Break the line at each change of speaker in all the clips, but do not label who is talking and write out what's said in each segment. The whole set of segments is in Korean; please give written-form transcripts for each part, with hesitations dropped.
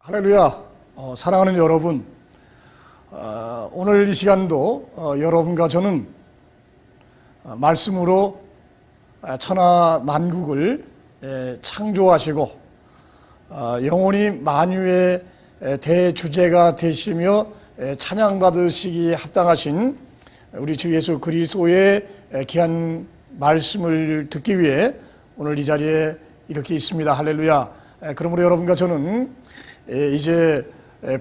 할렐루야. 사랑하는 여러분, 오늘 이 시간도 여러분과 저는 말씀으로 천하 만국을 창조하시고 영원히 만유의 대주제가 되시며 찬양받으시기에 합당하신 우리 주 예수 그리스도의 귀한 말씀을 듣기 위해 오늘 이 자리에 이렇게 있습니다. 할렐루야. 그러므로 여러분과 저는 이제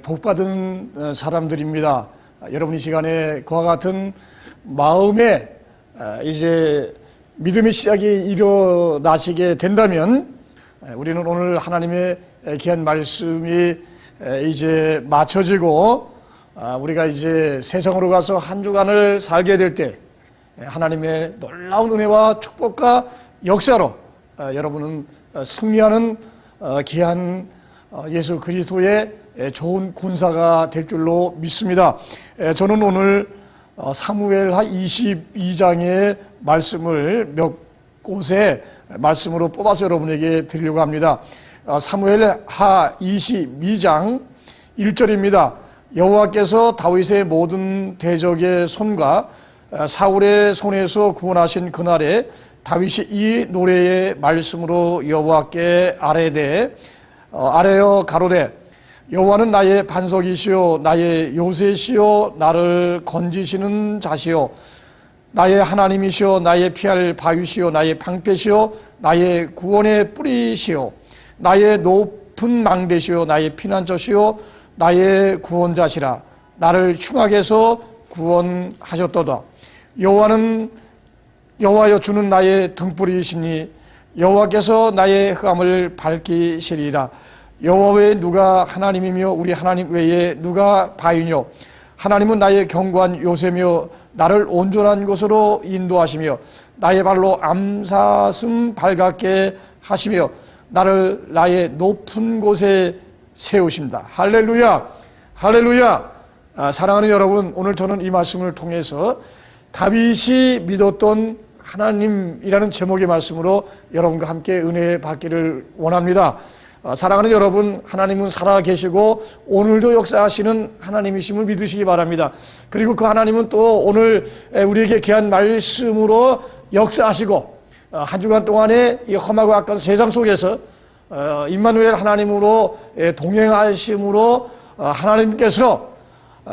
복받은 사람들입니다. 여러분 이 시간에 그와 같은 마음에 이제 믿음의 시작이 일어나시게 된다면 우리는 오늘 하나님의 귀한 말씀이 이제 맞춰지고 우리가 이제 세상으로 가서 한 주간을 살게 될 때 하나님의 놀라운 은혜와 축복과 역사로 여러분은 승리하는 귀한 예수 그리스도의 좋은 군사가 될 줄로 믿습니다. 저는 오늘 사무엘하 22장의 말씀을 몇 곳에 말씀으로 뽑아서 여러분에게 드리려고 합니다. 사무엘하 22장 1절입니다. 여호와께서 다윗의 모든 대적의 손과 사울의 손에서 구원하신 그날에 다윗이 이 노래의 말씀으로 여호와께 아뢰어 가로되 여호와는 나의 반석이시요 나의 요새시요 나를 건지시는 자시요 나의 하나님이시요 나의 피할 바위시요 나의 방패시요 나의 구원의 뿌리시요 나의 높은 망대시요 나의 피난처시요 나의 구원자시라. 나를 흉악에서 구원하셨도다. 여호와여 주는 나의 등불이시니 여호와께서 나의 흑암을 밝히시리라. 여호와 외에 누가 하나님이며 우리 하나님 외에 누가 바위뇨. 하나님은 나의 견고한 요새며 나를 온전한 곳으로 인도하시며 나의 발로 암사슴 발갛게 하시며 나를 나의 높은 곳에 세우십니다. 할렐루야. 할렐루야. 사랑하는 여러분, 오늘 저는 이 말씀을 통해서 다윗이 믿었던 하나님이라는 제목의 말씀으로 여러분과 함께 은혜 받기를 원합니다. 사랑하는 여러분, 하나님은 살아계시고 오늘도 역사하시는 하나님이심을 믿으시기 바랍니다. 그리고 그 하나님은 또 오늘 우리에게 귀한 말씀으로 역사하시고 한 주간 동안에 이 험하고 악한 세상 속에서 임마누엘 하나님으로 동행하심으로 하나님께서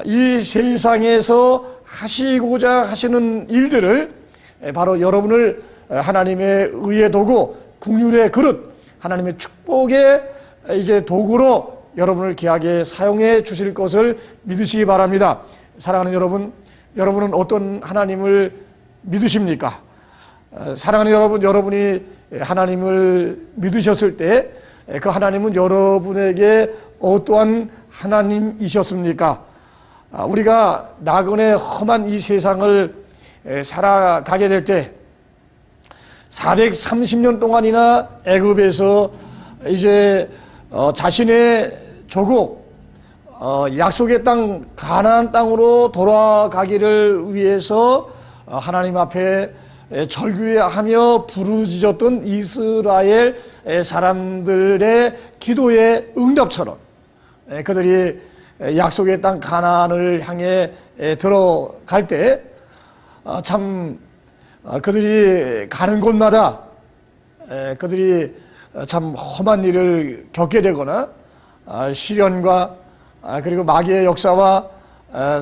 이 세상에서 하시고자 하시는 일들을 바로 여러분을 하나님의 의의 도구, 국률의 그릇, 하나님의 축복의 이제 도구로 여러분을 귀하게 사용해 주실 것을 믿으시기 바랍니다. 사랑하는 여러분, 여러분은 어떤 하나님을 믿으십니까? 사랑하는 여러분, 여러분이 하나님을 믿으셨을 때 그 하나님은 여러분에게 어떠한 하나님이셨습니까? 우리가 나그네 험한 이 세상을 살아가게 될 때 430년 동안이나 애굽에서 이제 자신의 조국 약속의 땅 가나안 땅으로 돌아가기를 위해서 하나님 앞에 절규하며 부르짖었던 이스라엘 사람들의 기도의 응답처럼 그들이 약속의 땅 가나안을 향해 들어갈 때 참 그들이 가는 곳마다 그들이 참 험한 일을 겪게 되거나 시련과 그리고 마귀의 역사와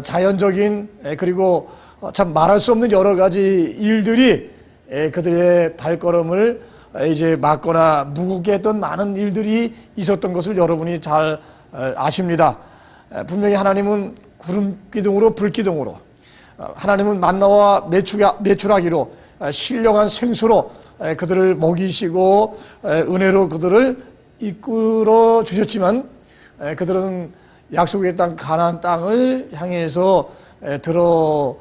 자연적인 그리고 참 말할 수 없는 여러 가지 일들이 그들의 발걸음을 이제 막거나 무겁게 했던 많은 일들이 있었던 것을 여러분이 잘 아십니다. 분명히 하나님은 구름 기둥으로 불 기둥으로 하나님은 만나와 메추라기로 신령한 생수로 그들을 먹이시고 은혜로 그들을 이끌어 주셨지만 그들은 약속의 땅 가나안 땅을 향해서 들어가는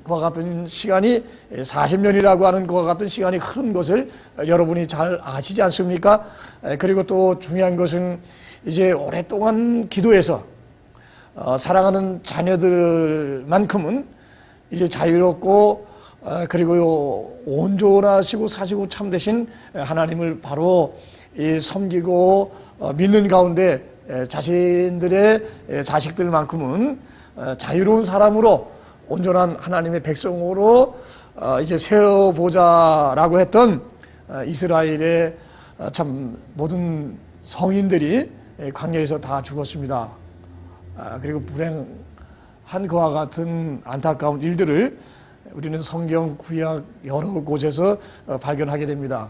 그와 같은 시간이 40년이라고 하는 그와 같은 시간이 흐른 것을 여러분이 잘 아시지 않습니까? 그리고 또 중요한 것은 이제 오랫동안 기도해서 사랑하는 자녀들만큼은 이제 자유롭고 그리고 온전하시고 사시고 참되신 하나님을 바로 이 섬기고 믿는 가운데 자신들의 자식들만큼은 자유로운 사람으로 온전한 하나님의 백성으로 이제 세워보자라고 했던 이스라엘의 참 모든 성인들이 광야에서 다 죽었습니다. 그리고 불행한 그와 같은 안타까운 일들을 우리는 성경 구약 여러 곳에서 발견하게 됩니다.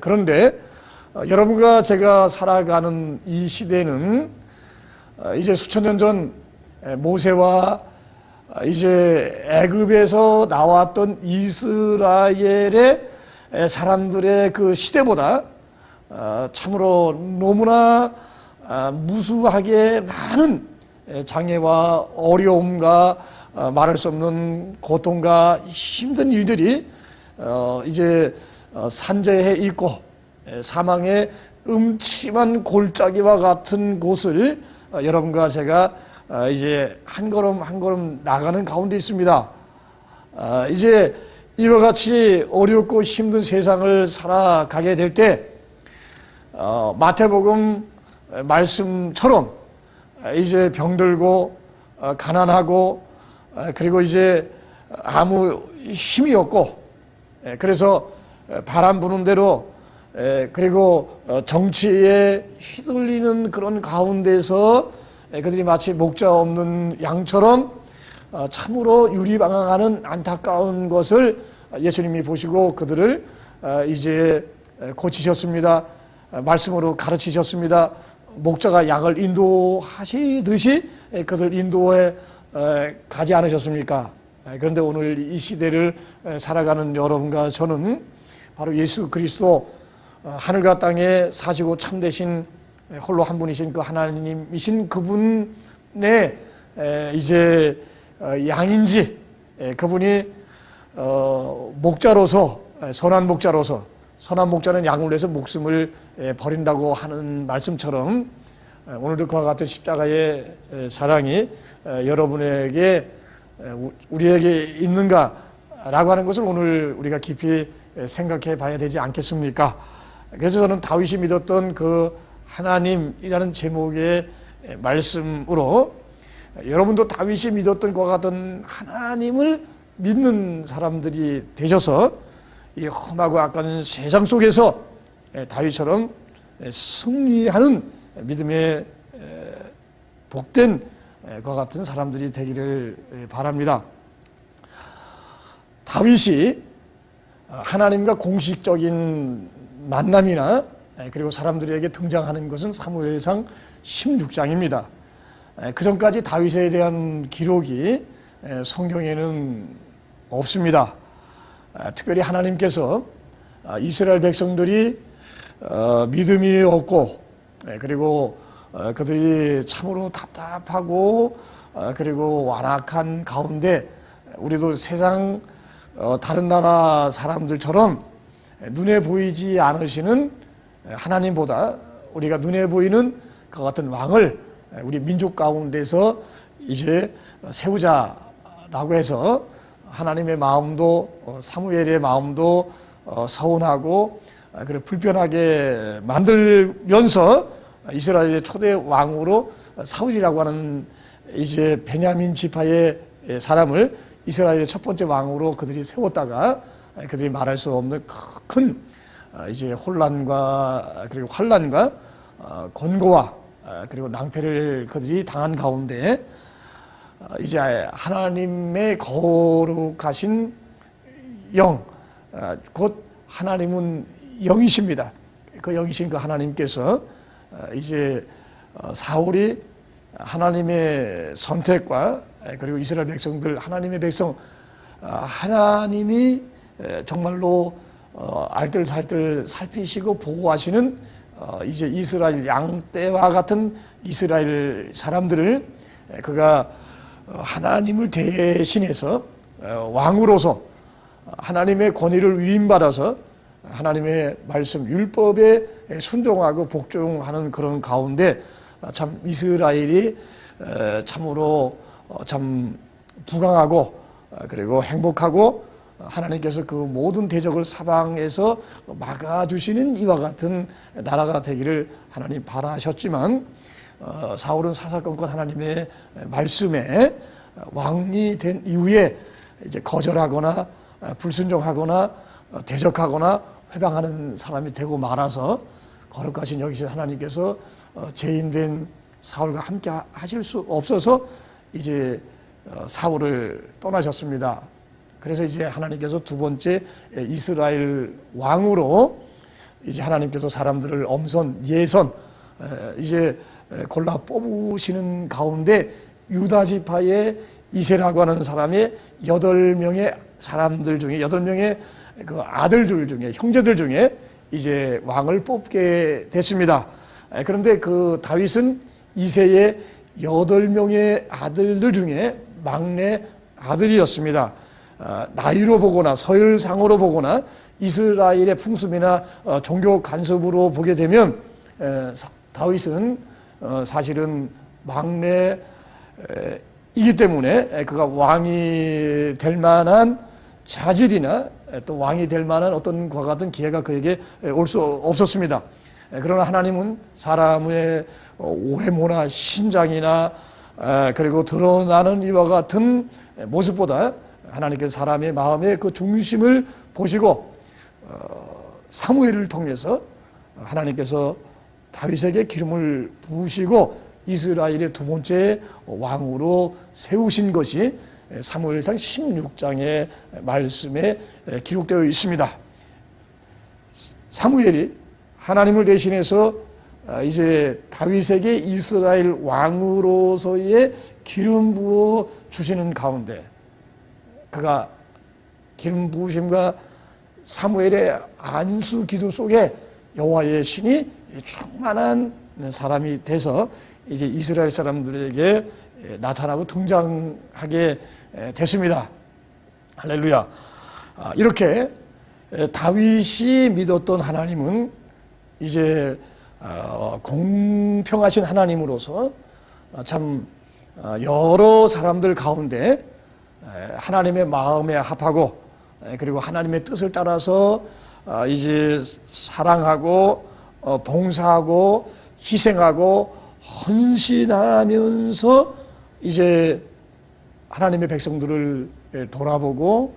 그런데 여러분과 제가 살아가는 이 시대는 이제 수천 년 전 모세와 이제 애굽에서 나왔던 이스라엘의 사람들의 그 시대보다 참으로 너무나 무수하게 많은 장애와 어려움과 말할 수 없는 고통과 힘든 일들이 이제 산재해 있고 사망의 음침한 골짜기와 같은 곳을 여러분과 제가 이제 한 걸음 한 걸음 나가는 가운데 있습니다. 이제 이와 같이 어렵고 힘든 세상을 살아가게 될 때 마태복음 말씀처럼 이제 병들고 가난하고 그리고 이제 아무 힘이 없고 그래서 바람 부는 대로 그리고 정치에 휘둘리는 그런 가운데서 그들이 마치 목자 없는 양처럼 참으로 유리방황하는 안타까운 것을 예수님이 보시고 그들을 이제 고치셨습니다. 말씀으로 가르치셨습니다. 목자가 양을 인도하시듯이 그들 인도해 가지 않으셨습니까? 그런데 오늘 이 시대를 살아가는 여러분과 저는 바로 예수 그리스도 하늘과 땅에 사시고 참되신 홀로 한 분이신 그 하나님이신 그분의 이제 양인지 그분이 목자로서 선한 목자는 양을 위해서 목숨을 버린다고 하는 말씀처럼 오늘도 그와 같은 십자가의 사랑이 여러분에게 우리에게 있는가라고 하는 것을 오늘 우리가 깊이 생각해 봐야 되지 않겠습니까? 그래서 저는 다윗이 믿었던 그 하나님이라는 제목의 말씀으로 여러분도 다윗이 믿었던 것과 같은 하나님을 믿는 사람들이 되셔서 이 험하고 악한 세상 속에서 다윗처럼 승리하는 믿음의 복된 것과 같은 사람들이 되기를 바랍니다. 다윗이 하나님과 공식적인 만남이나 그리고 사람들에게 등장하는 것은 사무엘상 16장입니다. 그 전까지 다윗에 대한 기록이 성경에는 없습니다. 특별히 하나님께서 이스라엘 백성들이 믿음이 없고 그리고 그들이 참으로 답답하고 그리고 완악한 가운데 우리도 세상 다른 나라 사람들처럼 눈에 보이지 않으시는 하나님보다 우리가 눈에 보이는 그 같은 왕을 우리 민족 가운데서 이제 세우자라고 해서 하나님의 마음도 사무엘의 마음도 서운하고 그리고 불편하게 만들면서 이스라엘의 초대 왕으로 사울이라고 하는 이제 베냐민 지파의 사람을 이스라엘의 첫 번째 왕으로 그들이 세웠다가 그들이 말할 수 없는 큰 이제 혼란과 그리고 환란과 권고와 그리고 낭패를 그들이 당한 가운데 이제 하나님의 거룩하신 영, 곧 하나님은 영이십니다. 그 영이신 그 하나님께서 이제 사울이 하나님의 선택과 그리고 이스라엘 백성들 하나님의 백성 하나님이 정말로 알뜰살뜰 살피시고 보호하시는 이제 이스라엘 양떼와 같은 이스라엘 사람들을 그가 하나님을 대신해서 왕으로서 하나님의 권위를 위임받아서 하나님의 말씀 율법에 순종하고 복종하는 그런 가운데 참 이스라엘이 참으로 참 부강하고 그리고 행복하고 하나님께서 그 모든 대적을 사방에서 막아주시는 이와 같은 나라가 되기를 하나님 바라셨지만, 사울은 사사건건 하나님의 말씀에 왕이 된 이후에 이제 거절하거나 불순종하거나 대적하거나 회방하는 사람이 되고 말아서 거룩하신 여기신 하나님께서 죄인된 사울과 함께 하실 수 없어서 이제 사울을 떠나셨습니다. 그래서 이제 하나님께서 두 번째 이스라엘 왕으로 이제 하나님께서 사람들을 엄선 예선 이제 골라 뽑으시는 가운데 유다 지파의 이세라고 하는 사람의 8명의 사람들 중에 8명의 그 아들들 중에 형제들 중에 이제 왕을 뽑게 됐습니다. 그런데 그 다윗은 이새의 8명의 아들들 중에 막내 아들이었습니다. 나이로 보거나 서열상으로 보거나 이스라엘의 풍습이나 종교 간섭으로 보게 되면 다윗은 사실은 막내이기 때문에 그가 왕이 될 만한 자질이나 또 왕이 될 만한 어떤 그와 같은 기회가 그에게 올 수 없었습니다. 그러나 하나님은 사람의 오해모나 신장이나 그리고 드러나는 이와 같은 모습보다 하나님께서 사람의 마음의 그 중심을 보시고 사무엘을 통해서 하나님께서 다윗에게 기름을 부으시고 이스라엘의 두 번째 왕으로 세우신 것이 사무엘상 16장의 말씀에 기록되어 있습니다. 사무엘이 하나님을 대신해서 이제 다윗에게 이스라엘 왕으로서의 기름 부어 주시는 가운데 그가 기름 부으심과 사무엘의 안수 기도 속에 여호와의 신이 충만한 사람이 돼서 이제 이스라엘 사람들에게 나타나고 등장하게 됐습니다. 할렐루야. 이렇게 다윗이 믿었던 하나님은 이제 공평하신 하나님으로서 참 여러 사람들 가운데 하나님의 마음에 합하고 그리고 하나님의 뜻을 따라서 이제 사랑하고 봉사하고 희생하고 헌신하면서 이제 하나님의 백성들을 돌아보고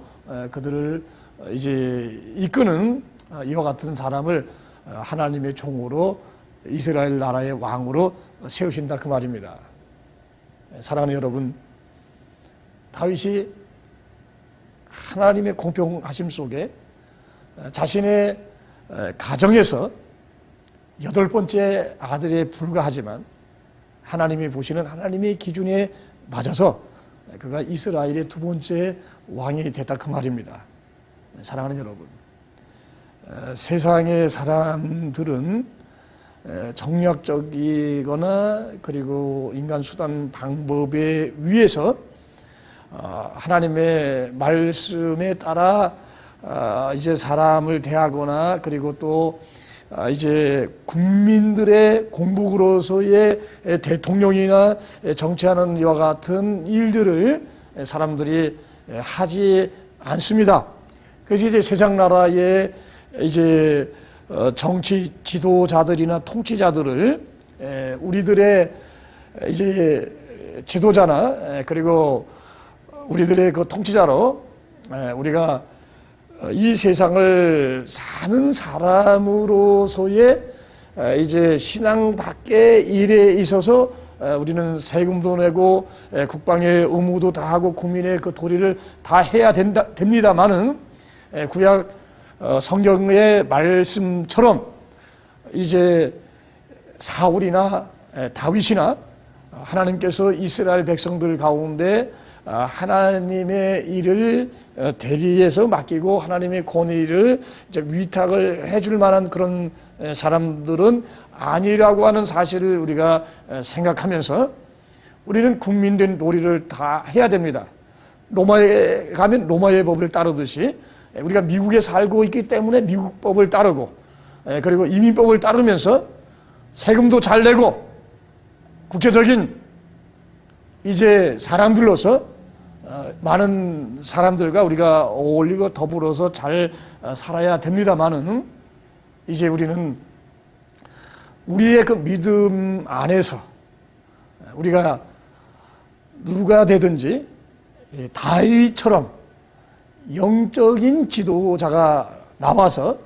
그들을 이제 이끄는 이와 같은 사람을 하나님의 종으로 이스라엘 나라의 왕으로 세우신다 그 말입니다. 사랑하는 여러분, 다윗이 하나님의 공평하심 속에 자신의 가정에서 8번째 아들에 불과하지만 하나님이 보시는 하나님의 기준에 맞아서 그가 이스라엘의 두 번째 왕이 됐다 그 말입니다. 사랑하는 여러분, 세상의 사람들은 정략적이거나 그리고 인간 수단 방법에 의해서 하나님의 말씀에 따라 이제 사람을 대하거나 그리고 또 이제 국민들의 공복으로서의 대통령이나 정치하는 이와 같은 일들을 사람들이 하지 않습니다. 그래서 이제 세상 나라의 이제 정치 지도자들이나 통치자들을 우리들의 이제 지도자나 그리고 우리들의 그 통치자로 우리가 이 세상을 사는 사람으로서의 이제 신앙답게 일에 있어서 우리는 세금도 내고 국방의 의무도 다하고 국민의 그 도리를 다 해야 됩니다만은 구약 성경의 말씀처럼 이제 사울이나 다윗이나 하나님께서 이스라엘 백성들 가운데 하나님의 일을 대리해서 맡기고 하나님의 권위를 이제 위탁을 해줄 만한 그런 사람들은 아니라고 하는 사실을 우리가 생각하면서 우리는 국민된 도리를 다 해야 됩니다. 로마에 가면 로마의 법을 따르듯이 우리가 미국에 살고 있기 때문에 미국 법을 따르고 그리고 이민법을 따르면서 세금도 잘 내고 국제적인 이제 사람들로서 많은 사람들과 우리가 어울리고 더불어서 잘 살아야 됩니다만은 이제 우리는 우리의 그 믿음 안에서 우리가 누가 되든지 다윗처럼 영적인 지도자가 나와서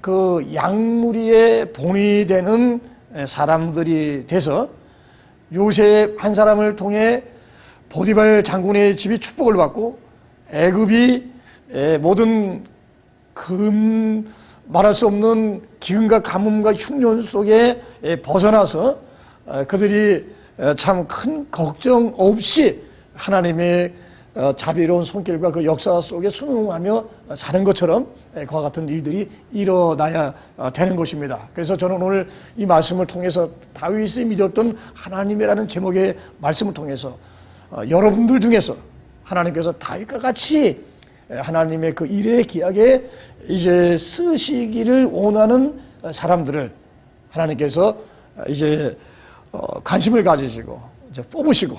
그 양무리의 본이 되는 사람들이 돼서 요셉 한 사람을 통해 보디발 장군의 집이 축복을 받고 애굽이 모든 말할 수 없는 기근과 가뭄과 흉년 속에 벗어나서 그들이 참 큰 걱정 없이 하나님의 자비로운 손길과 그 역사 속에 순응하며 사는 것처럼 그와 같은 일들이 일어나야 되는 것입니다. 그래서 저는 오늘 이 말씀을 통해서 다윗이 믿었던 하나님이라는 제목의 말씀을 통해서 여러분들 중에서 하나님께서 다윗과 같이 하나님의 그 일의 기약에 이제 쓰시기를 원하는 사람들을 하나님께서 이제 관심을 가지시고 이제 뽑으시고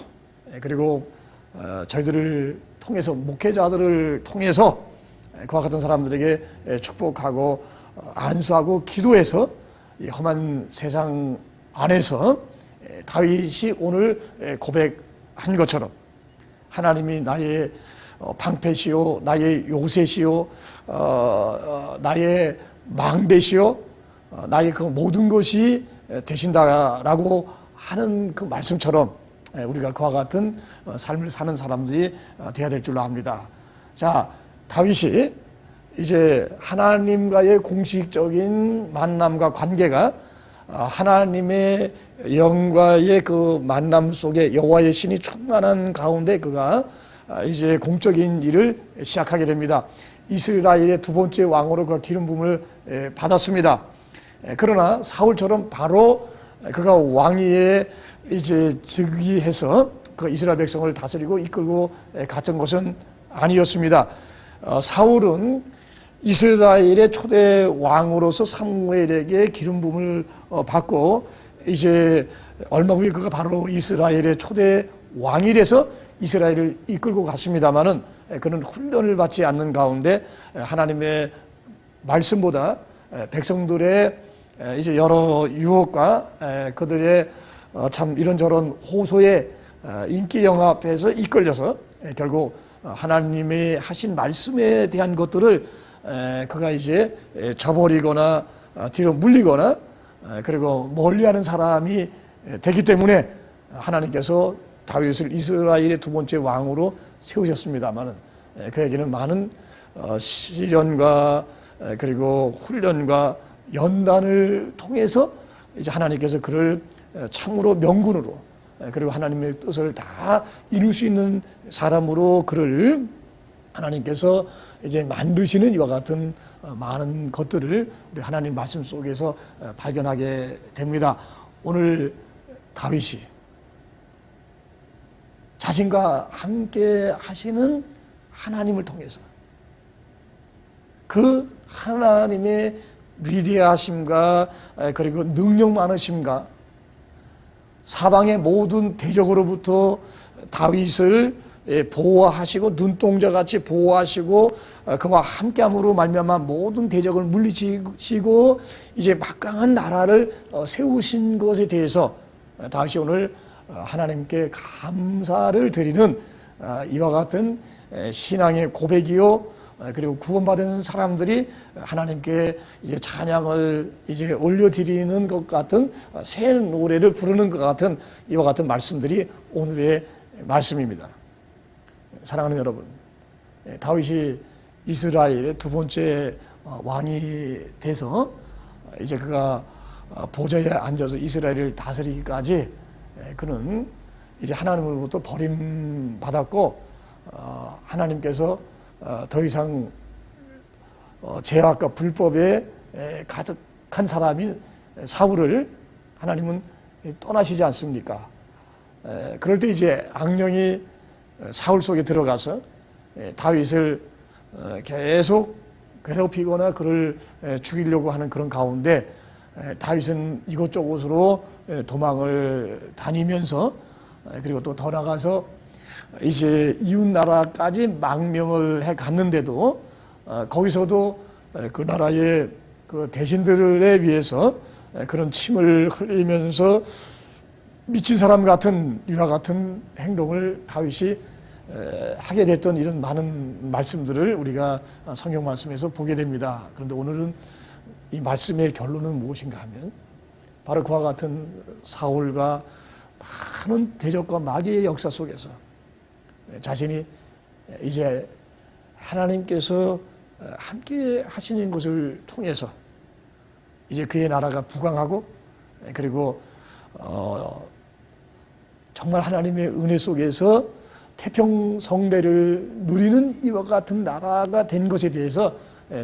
그리고 저희들을 통해서 목회자들을 통해서 그와 같은 사람들에게 축복하고 안수하고 기도해서 이 험한 세상 안에서 다윗이 오늘 고백한 것처럼 하나님이 나의 방패시오 나의 요새시오 나의 망대시오 나의 그 모든 것이 되신다라고 하는 그 말씀처럼 우리가 그와 같은 삶을 사는 사람들이 되어야 될 줄로 압니다. 자, 다윗이 이제 하나님과의 공식적인 만남과 관계가 하나님의 영과의 그 만남 속에 여호와의 신이 충만한 가운데 그가 이제 공적인 일을 시작하게 됩니다. 이스라엘의 두 번째 왕으로 그 기름 부음을 받았습니다. 그러나 사울처럼 바로 그가 왕위에 이제 즉위해서 그 이스라엘 백성을 다스리고 이끌고 갔던 것은 아니었습니다. 사울은 이스라엘의 초대 왕으로서 사무엘에게 기름 부음을 받고 이제 얼마 후에 그가 바로 이스라엘의 초대 왕이 돼서 이스라엘을 이끌고 갔습니다마는 그는 훈련을 받지 않는 가운데 하나님의 말씀보다 백성들의 이제 여러 유혹과 그들의 참 이런저런 호소의 인기 영합에서 이끌려서 결국 하나님의 하신 말씀에 대한 것들을 그가 이제 저버리거나 뒤로 물리거나 그리고 멀리하는 사람이 되기 때문에 하나님께서 다윗을 이스라엘의 두 번째 왕으로 세우셨습니다마는 그에게는 많은 시련과 그리고 훈련과 연단을 통해서 이제 하나님께서 그를 참으로 명군으로 그리고 하나님의 뜻을 다 이룰 수 있는 사람으로 그를 하나님께서 이제 만드시는 이와 같은 많은 것들을 우리 하나님 말씀 속에서 발견하게 됩니다. 오늘 다윗이 자신과 함께 하시는 하나님을 통해서 그 하나님의 위대하심과 그리고 능력 많으심과 사방의 모든 대적으로부터 다윗을 보호하시고 눈동자같이 보호하시고 그와 함께함으로 말미암아 모든 대적을 물리치시고 이제 막강한 나라를 세우신 것에 대해서 다윗이 오늘 하나님께 감사를 드리는 이와 같은 신앙의 고백이요 그리고 구원받은 사람들이 하나님께 이제 찬양을 이제 올려드리는 것 같은 새 노래를 부르는 것 같은 이와 같은 말씀들이 오늘의 말씀입니다. 사랑하는 여러분, 다윗이 이스라엘의 두 번째 왕이 돼서 이제 그가 보좌에 앉아서 이스라엘을 다스리기까지 그는 이제 하나님으로부터 버림받았고 하나님께서 더 이상 죄악과 불법에 가득한 사람인 사울을 하나님은 떠나시지 않습니까? 그럴 때 이제 악령이 사울 속에 들어가서 다윗을 계속 괴롭히거나 그를 죽이려고 하는 그런 가운데 다윗은 이곳저곳으로 도망을 다니면서 그리고 또 더 나가서 이제 이웃 나라까지 망명을 해 갔는데도 거기서도 그 나라의 그 대신들에 위해서 그런 침을 흘리면서 미친 사람 같은 이와 같은 행동을 다윗이 하게 됐던 이런 많은 말씀들을 우리가 성경 말씀에서 보게 됩니다. 그런데 오늘은 이 말씀의 결론은 무엇인가 하면 바로 그와 같은 사울과 많은 대적과 마귀의 역사 속에서 자신이 이제 하나님께서 함께 하시는 것을 통해서 이제 그의 나라가 부강하고 그리고 정말 하나님의 은혜 속에서 태평성대를 누리는 이와 같은 나라가 된 것에 대해서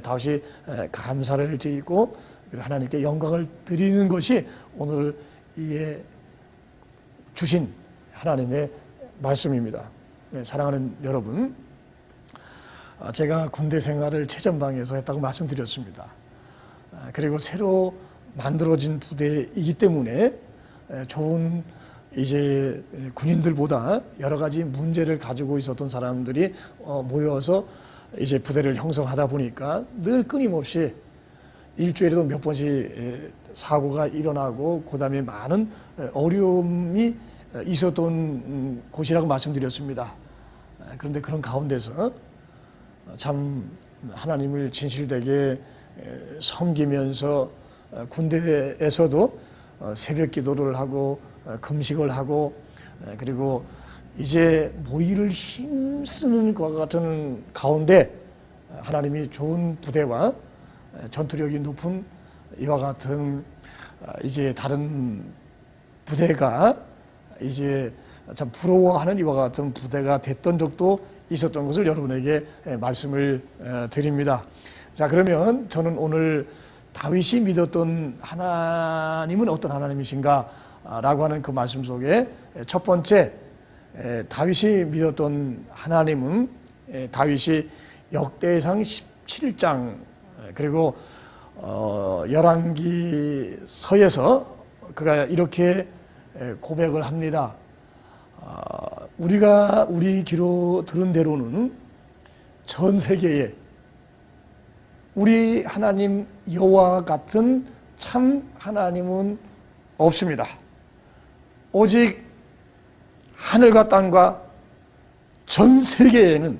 다윗이 감사를 드리고 하나님께 영광을 드리는 것이 오늘 이에 주신 하나님의 말씀입니다. 사랑하는 여러분, 제가 군대 생활을 최전방에서 했다고 말씀드렸습니다. 그리고 새로 만들어진 부대이기 때문에 좋은 이제 군인들보다 여러 가지 문제를 가지고 있었던 사람들이 모여서 이제 부대를 형성하다 보니까 늘 끊임없이 일주일에도 몇 번씩 사고가 일어나고 그다음에 많은 어려움이 있었던 곳이라고 말씀드렸습니다. 그런데 그런 가운데서 참 하나님을 진실되게 섬기면서 군대에서도 새벽 기도를 하고 금식을 하고 그리고 이제 모이를 힘쓰는 것과 같은 가운데 하나님이 좋은 부대와 전투력이 높은 이와 같은 이제 다른 부대가 이제 참 부러워하는 이와 같은 부대가 됐던 적도 있었던 것을 여러분에게 말씀을 드립니다. 자, 그러면 저는 오늘 다윗이 믿었던 하나님은 어떤 하나님이신가 라고 하는 그 말씀 속에 첫 번째 다윗이 믿었던 하나님은 다윗이 역대상 17장 그리고 열왕기서에서 그가 이렇게 고백을 합니다. 우리 귀로 들은 대로는 전 세계에 우리 하나님 여호와 같은 참 하나님은 없습니다. 오직 하늘과 땅과 전 세계에는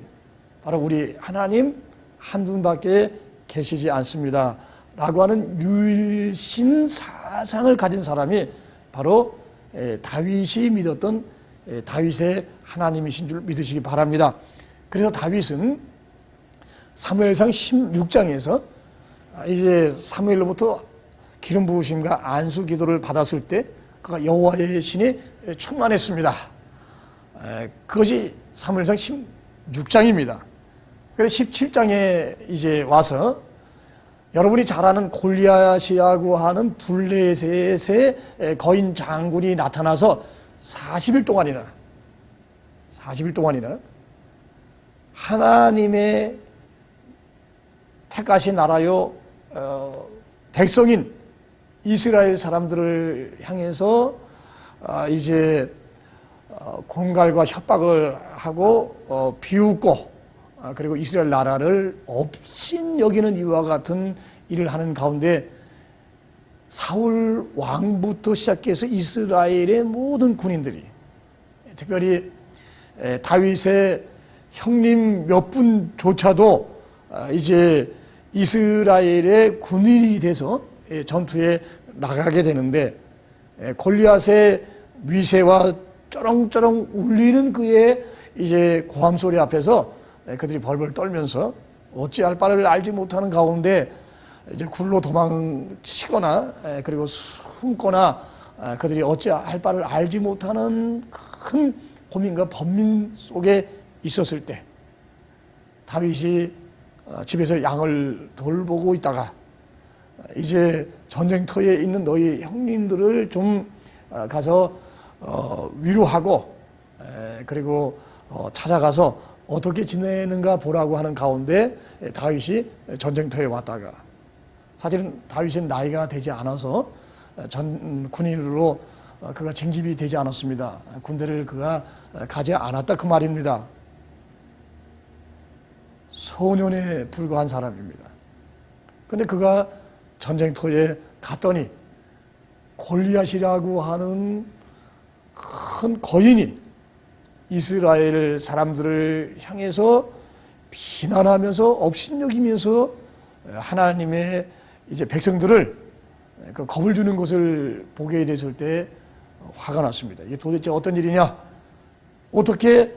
바로 우리 하나님 한 분밖에 계시지 않습니다. 라고 하는 유일신 사상을 가진 사람이 바로 다윗이 믿었던 다윗의 하나님이신 줄 믿으시기 바랍니다. 그래서 다윗은 사무엘상 16장에서 이제 사무엘로부터 기름 부으심과 안수 기도를 받았을 때 그가 여호와의 신이 충만했습니다. 그것이 사무엘상 16장입니다. 그래서 17장에 이제 와서 여러분이 잘 아는 골리앗이라고 하는 블레셋의 거인 장군이 나타나서 40일 동안이나 하나님의 택하신 나라요 백성인 이스라엘 사람들을 향해서 이제 공갈과 협박을 하고 비웃고 그리고 이스라엘 나라를 업신 여기는 이와 같은 일을 하는 가운데 사울 왕부터 시작해서 이스라엘의 모든 군인들이 특별히 다윗의 형님 몇 분조차도 이제 이스라엘의 군인이 돼서 전투에 나가게 되는데 골리앗의 위세와 쩌렁쩌렁 울리는 그의 이제 고함 소리 앞에서 그들이 벌벌 떨면서 어찌할 바를 알지 못하는 가운데 이제 굴로 도망치거나 그리고 숨거나 그들이 어찌할 바를 알지 못하는 큰 고민과 번민 속에 있었을 때 다윗이 집에서 양을 돌보고 있다가 이제 전쟁터에 있는 너희 형님들을 좀 가서 위로하고 그리고 찾아가서 어떻게 지내는가 보라고 하는 가운데 다윗이 전쟁터에 왔다가 사실은 다윗은 나이가 되지 않아서 전 군인으로 그가 쟁집이 되지 않았습니다. 군대를 그가 가지 않았다 그 말입니다. 소년에 불과한 사람입니다. 그런데 그가 전쟁터에 갔더니 골리앗이라고 하는 큰 거인이 이스라엘 사람들을 향해서 비난하면서 업신여기면서 하나님의 이제 백성들을 그 겁을 주는 것을 보게 됐을 때 화가 났습니다. 이게 도대체 어떤 일이냐? 어떻게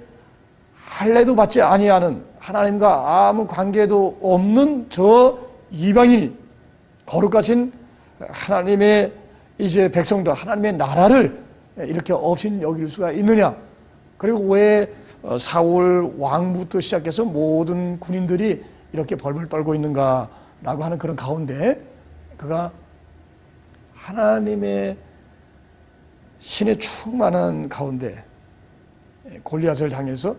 할례도 받지 아니하는 하나님과 아무 관계도 없는 저 이방인이 거룩하신 하나님의 이제 백성들, 하나님의 나라를 이렇게 업신 여길 수가 있느냐? 그리고 왜 사울 왕부터 시작해서 모든 군인들이 이렇게 벌벌 떨고 있는가라고 하는 그런 가운데 그가 하나님의 신의 충만한 가운데 골리앗을 향해서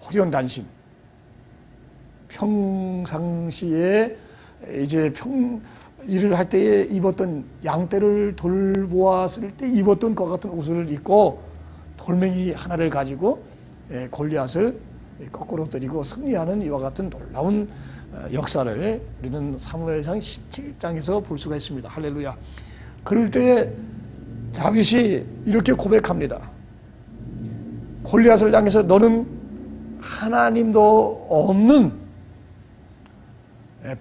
호련단신, 평상시에 이제 일을 할 때에 입었던 양떼를 돌보았을 때 입었던 것 같은 옷을 입고 돌멩이 하나를 가지고 골리앗을 거꾸로 때리고 승리하는 이와 같은 놀라운 역사를 우리는 사무엘상 17장에서 볼 수가 있습니다. 할렐루야. 그럴 때 다윗이 이렇게 고백합니다. 골리앗을 향해서 너는 하나님도 없는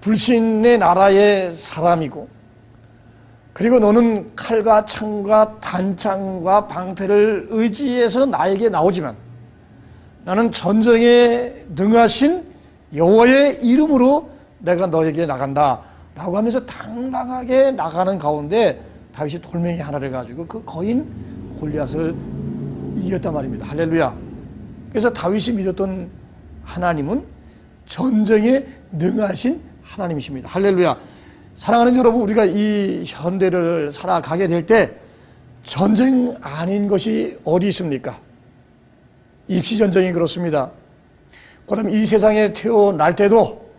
불신의 나라의 사람이고, 그리고 너는 칼과 창과 단창과 방패를 의지해서 나에게 나오지만 나는 전쟁에 능하신 여호와의 이름으로 내가 너에게 나간다 라고 하면서 당당하게 나가는 가운데 다윗이 돌멩이 하나를 가지고 그 거인 골리앗을 이겼단 말입니다. 할렐루야. 그래서 다윗이 믿었던 하나님은 전쟁에 능하신 하나님이십니다. 할렐루야. 사랑하는 여러분, 우리가 이 현대를 살아가게 될 때 전쟁 아닌 것이 어디 있습니까? 입시전쟁이 그렇습니다. 그다음 이 세상에 태어날 때도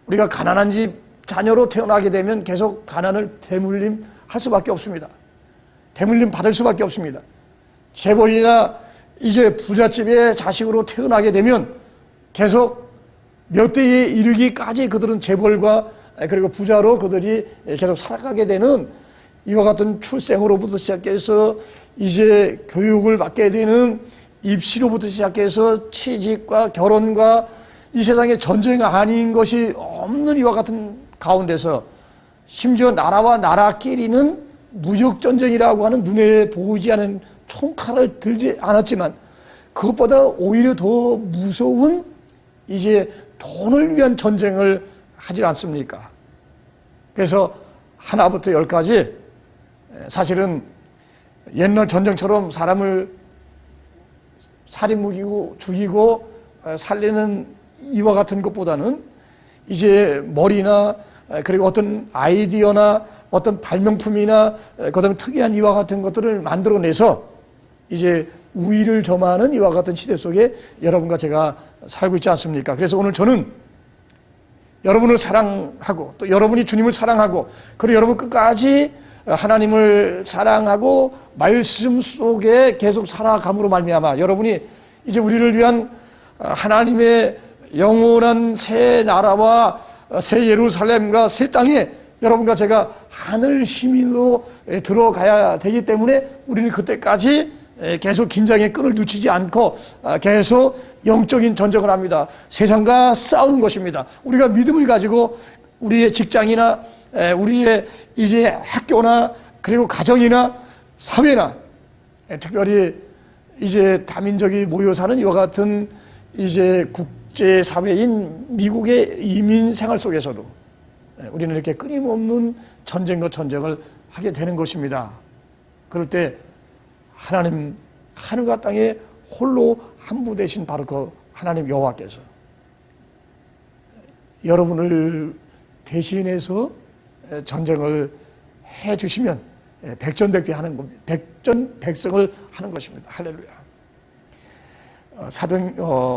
우리가 가난한 집 자녀로 태어나게 되면 계속 가난을 대물림 할 수밖에 없습니다. 대물림 받을 수밖에 없습니다. 재벌이나 이제 부잣집의 자식으로 태어나게 되면 계속 몇 대에 이르기까지 그들은 재벌과 그리고 부자로 그들이 계속 살아가게 되는 이와 같은 출생으로부터 시작해서 이제 교육을 받게 되는 입시로부터 시작해서 취직과 결혼과 이 세상에 전쟁 아닌 것이 없는 이와 같은 가운데서 심지어 나라와 나라끼리는 무역전쟁이라고 하는 눈에 보이지 않는 총칼을 들지 않았지만 그것보다 오히려 더 무서운 이제 돈을 위한 전쟁을 하지 않습니까? 그래서 하나부터 열까지 사실은 옛날 전쟁처럼 사람을 살인 죽이고 살리는 이와 같은 것보다는 이제 머리나 그리고 어떤 아이디어나 어떤 발명품이나 그다음에 특이한 이와 같은 것들을 만들어내서 이제 우위를 점하는 이와 같은 시대 속에 여러분과 제가 살고 있지 않습니까? 그래서 오늘 저는 여러분을 사랑하고 또 여러분이 주님을 사랑하고 그리고 여러분 끝까지 하나님을 사랑하고 말씀 속에 계속 살아감으로 말미암아 여러분이 이제 우리를 위한 하나님의 영원한 새 나라와 새 예루살렘과 새 땅에 여러분과 제가 하늘 시민으로 들어가야 되기 때문에 우리는 그때까지 계속 긴장의 끈을 놓치지 않고 계속 영적인 전쟁을 합니다. 세상과 싸우는 것입니다. 우리가 믿음을 가지고 우리의 직장이나 우리의 이제 학교나 그리고 가정이나 사회나 특별히 이제 다민족이 모여 사는 이와 같은 이제 국제사회인 미국의 이민 생활 속에서도 우리는 이렇게 끊임없는 전쟁과 전쟁을 하게 되는 것입니다. 그럴 때 하나님 하늘과 땅에 홀로 한 부 되신 바로 그 하나님 여호와께서 여러분을 대신해서 전쟁을 해 주시면 백전백패 하는 겁니다. 백전백승을 하는 것입니다. 할렐루야.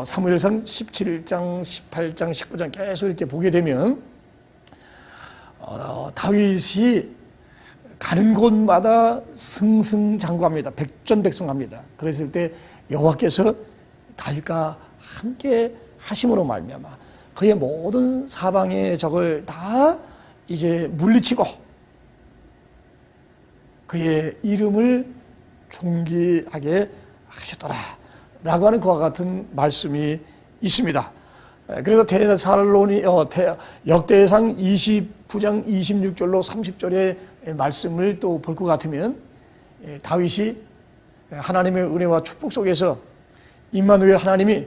사무엘상 17장, 18장, 19장 계속 이렇게 보게 되면 다윗이 가는 곳마다 승승장구합니다. 백전백승합니다. 그랬을 때 여호와께서 다윗과 함께 하심으로 말미암아 그의 모든 사방의 적을 다 이제 물리치고 그의 이름을 존귀하게 하셨더라 라고 하는 그와 같은 말씀이 있습니다. 그래서 역대상 29장 26절로 30절의 말씀을 또 볼 것 같으면 다윗이 하나님의 은혜와 축복 속에서 임마누엘 하나님이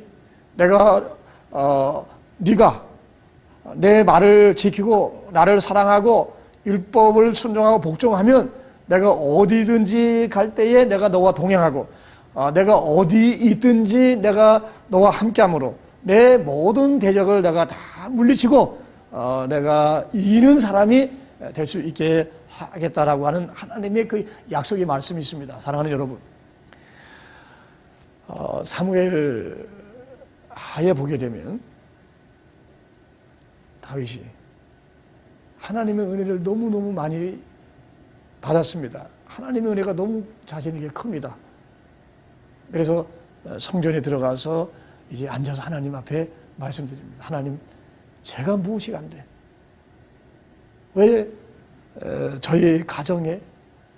네가 내 말을 지키고 나를 사랑하고 율법을 순종하고 복종하면 내가 어디든지 갈 때에 내가 너와 동행하고 내가 어디 있든지 내가 너와 함께하므로 내 모든 대적을 내가 다 물리치고 내가 이기는 사람이 될 수 있게 하겠다라고 하는 하나님의 그 약속의 말씀이 있습니다. 사랑하는 여러분, 사무엘 하에 보게 되면 다윗이 하나님의 은혜를 너무너무 많이 받았습니다. 하나님의 은혜가 너무 자신에게 큽니다. 그래서 성전에 들어가서 이제 앉아서 하나님 앞에 말씀드립니다. 하나님, 제가 무엇이 간데 왜 저희 가정에,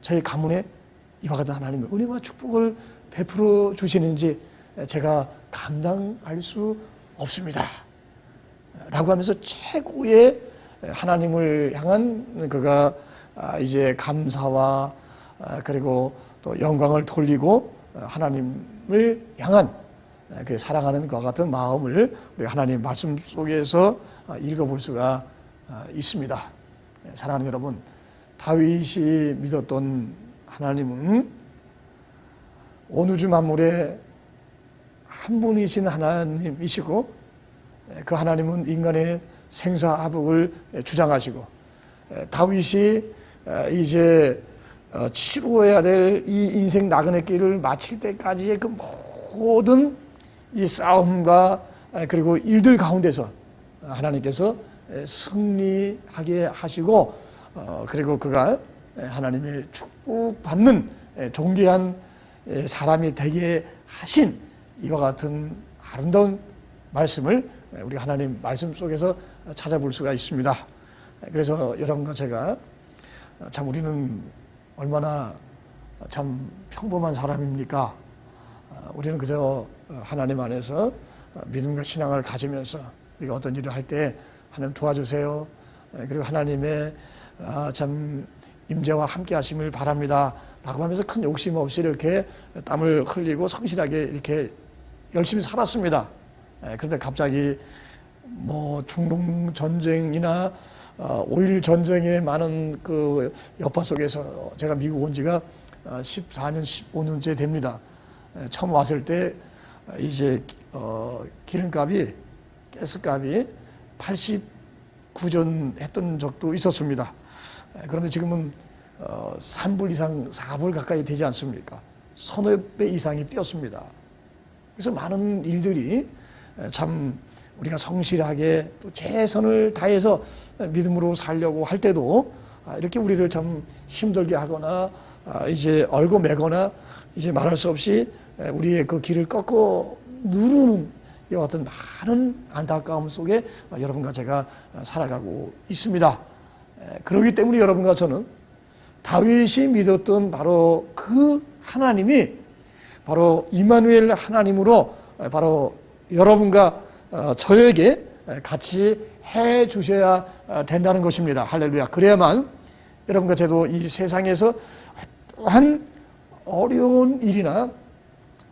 저희 가문에 이와 같은 하나님의 은혜와 축복을 베풀어 주시는지 제가 감당할 수 없습니다 라고 하면서 최고의 하나님을 향한 그가 이제 감사와 그리고 또 영광을 돌리고 하나님을 향한 그 사랑하는 것과 같은 마음을 우리 하나님 말씀 속에서 읽어볼 수가 있습니다. 사랑하는 여러분, 다윗이 믿었던 하나님은 온 우주 만물의 한 분이신 하나님이시고 그 하나님은 인간의 생사화복을 주장하시고 다윗이 이제 치루어야 될 이 인생 나그네 길을 마칠 때까지의 그 모든 이 싸움과 그리고 일들 가운데서 하나님께서 승리하게 하시고 그리고 그가 하나님의 축복받는 존귀한 사람이 되게 하신 이와 같은 아름다운 말씀을 우리 하나님 말씀 속에서 찾아볼 수가 있습니다. 그래서 여러분과 제가 참 우리는 얼마나 참 평범한 사람입니까? 우리는 그저 하나님 안에서 믿음과 신앙을 가지면서 우리가 어떤 일을 할 때 하나님 도와주세요. 그리고 하나님의 참 임재와 함께 하심을 바랍니다 라고 하면서 큰 욕심 없이 이렇게 땀을 흘리고 성실하게 이렇게 열심히 살았습니다. 그런데 갑자기 뭐 중동 전쟁이나 5.1 전쟁의 많은 그 여파 속에서 제가 미국 온 지가 14년, 15년째 됩니다. 처음 왔을 때 이제 기름값이, 가스값이 89전 했던 적도 있었습니다. 그런데 지금은 3불 이상, 4불 가까이 되지 않습니까? 서너 배 이상이 뛰었습니다. 그래서 많은 일들이 참 우리가 성실하게 또 최선을 다해서 믿음으로 살려고 할 때도 이렇게 우리를 참 힘들게 하거나 이제 얽어매거나 이제 말할 수 없이 우리의 그 길을 꺾어 누르는 이와 같은 많은 안타까움 속에 여러분과 제가 살아가고 있습니다. 그렇기 때문에 여러분과 저는 다윗이 믿었던 바로 그 하나님이 바로 임마누엘 하나님으로 바로 여러분과 저에게 같이 해 주셔야 된다는 것입니다. 할렐루야. 그래야만 여러분과 저도 이 세상에서 한 어려운 일이나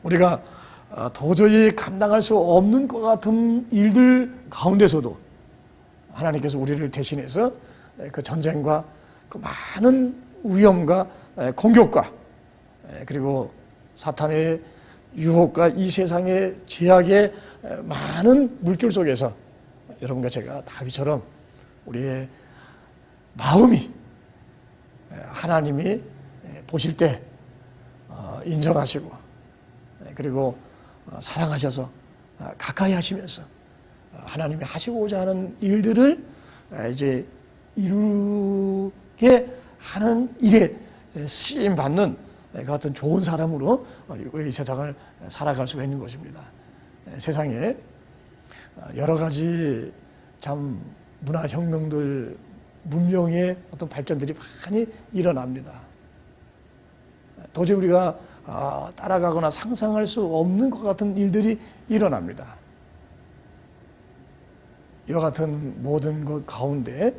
우리가 도저히 감당할 수 없는 것 같은 일들 가운데서도 하나님께서 우리를 대신해서 그 전쟁과 그 많은 위험과 공격과 그리고 사탄의 유혹과 이 세상의 제약의 많은 물결 속에서 여러분과 제가 다윗처럼 우리의 마음이 하나님이 보실 때 인정하시고 그리고 사랑하셔서 가까이 하시면서 하나님이 하시고자 하는 일들을 이제 이루게 하는 일에 쓰임 받는 그 같은 좋은 사람으로 우리 이 세상을 살아갈 수가 있는 것입니다. 세상에 여러 가지 참 문화혁명들, 문명의 어떤 발전들이 많이 일어납니다. 도저히 우리가 따라가거나 상상할 수 없는 것 같은 일들이 일어납니다. 이와 같은 모든 것 가운데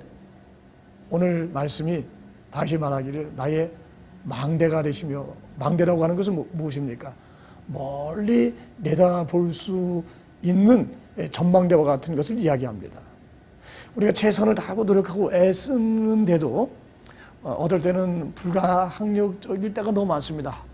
오늘 말씀이 다시 말하기를 나의 망대가 되시며, 망대라고 하는 것은 무엇입니까? 멀리 내다볼 수 있는 전망대와 같은 것을 이야기합니다. 우리가 최선을 다하고 노력하고 애쓰는데도 어떨 때는 불가항력적일 때가 너무 많습니다.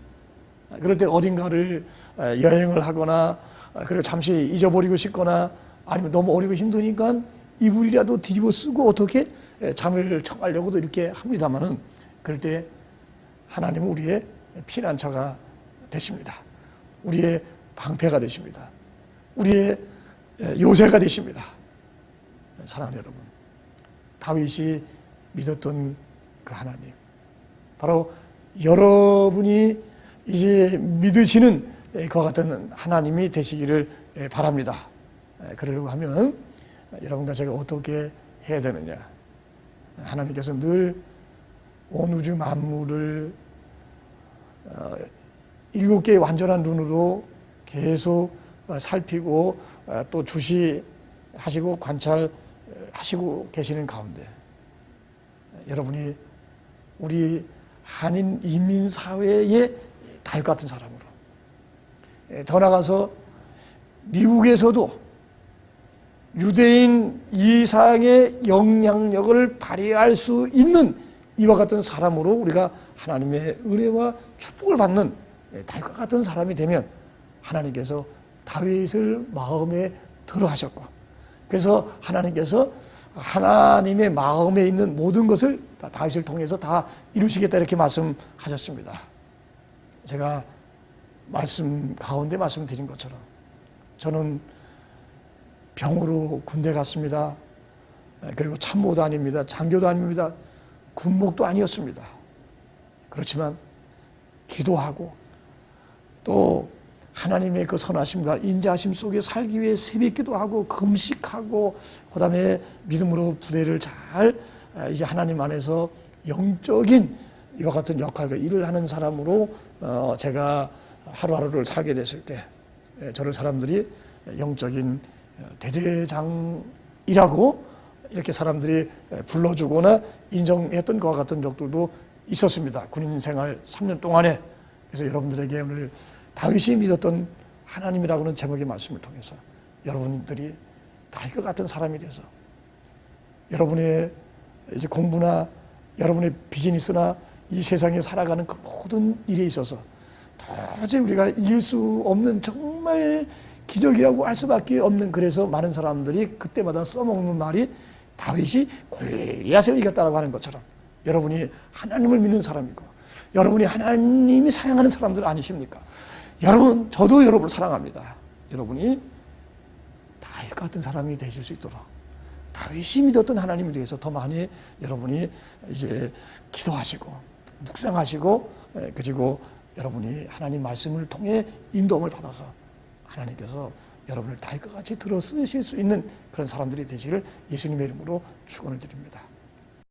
그럴 때 어딘가를 여행을 하거나 그리고 잠시 잊어버리고 싶거나 아니면 너무 어리고 힘드니까 이불이라도 뒤집어 쓰고 어떻게 잠을 청하려고도 이렇게 합니다만은 그럴 때 하나님은 우리의 피난처가 되십니다. 우리의 방패가 되십니다. 우리의 요새가 되십니다. 사랑하는 여러분, 다윗이 믿었던 그 하나님, 바로 여러분이 이제 믿으시는 그와 같은 하나님이 되시기를 바랍니다. 그러려고 하면 여러분과 제가 어떻게 해야 되느냐? 하나님께서 늘 온 우주 만물을 7개의 완전한 눈으로 계속 살피고 또 주시하시고 관찰하시고 계시는 가운데 여러분이 우리 한인 이민사회의 다윗 같은 사람으로, 더 나아가서 미국에서도 유대인 이상의 영향력을 발휘할 수 있는 이와 같은 사람으로 우리가 하나님의 은혜와 축복을 받는 다윗과 같은 사람이 되면 하나님께서 다윗을 마음에 들어 하셨고, 그래서 하나님께서 하나님의 마음에 있는 모든 것을 다 다윗을 통해서 다 이루시겠다 이렇게 말씀하셨습니다. 제가 말씀 가운데 말씀드린 것처럼 저는 병으로 군대 갔습니다. 그리고 참모도 아닙니다. 장교도 아닙니다. 군목도 아니었습니다. 그렇지만 기도하고 또 하나님의 그 선하심과 인자하심 속에 살기 위해 새벽기도 하고 금식하고 그 다음에 믿음으로 부대를 잘 이제 하나님 안에서 영적인 이와 같은 역할과 일을 하는 사람으로 제가 하루하루를 살게 됐을 때 저를 사람들이 영적인 대대장이라고 이렇게 사람들이 불러주거나 인정했던 것과 같은 적들도 있었습니다. 군인 생활 3년 동안에. 그래서 여러분들에게 오늘 다윗이 믿었던 하나님이라고는 제목의 말씀을 통해서 여러분들이 다윗과 같은 사람이 돼서 여러분의 이제 공부나 여러분의 비즈니스나 이 세상에 살아가는 그 모든 일에 있어서 도저히 우리가 이길 수 없는 정말 기적이라고 할 수밖에 없는, 그래서 많은 사람들이 그때마다 써먹는 말이 다윗이 골리앗을 이겼다라고 하는 것처럼 여러분이 하나님을 믿는 사람이고 여러분이 하나님이 사랑하는 사람들 아니십니까? 여러분, 저도 여러분을 사랑합니다. 여러분이 다윗 같은 사람이 되실 수 있도록 다윗이 믿었던 하나님에 대해서 더 많이 여러분이 이제 기도하시고 묵상하시고 그리고 여러분이 하나님 말씀을 통해 인도함을 받아서 하나님께서 여러분을 다윗과 같이 들어 쓰실 수 있는 그런 사람들이 되시기를 예수님의 이름으로 축원을 드립니다.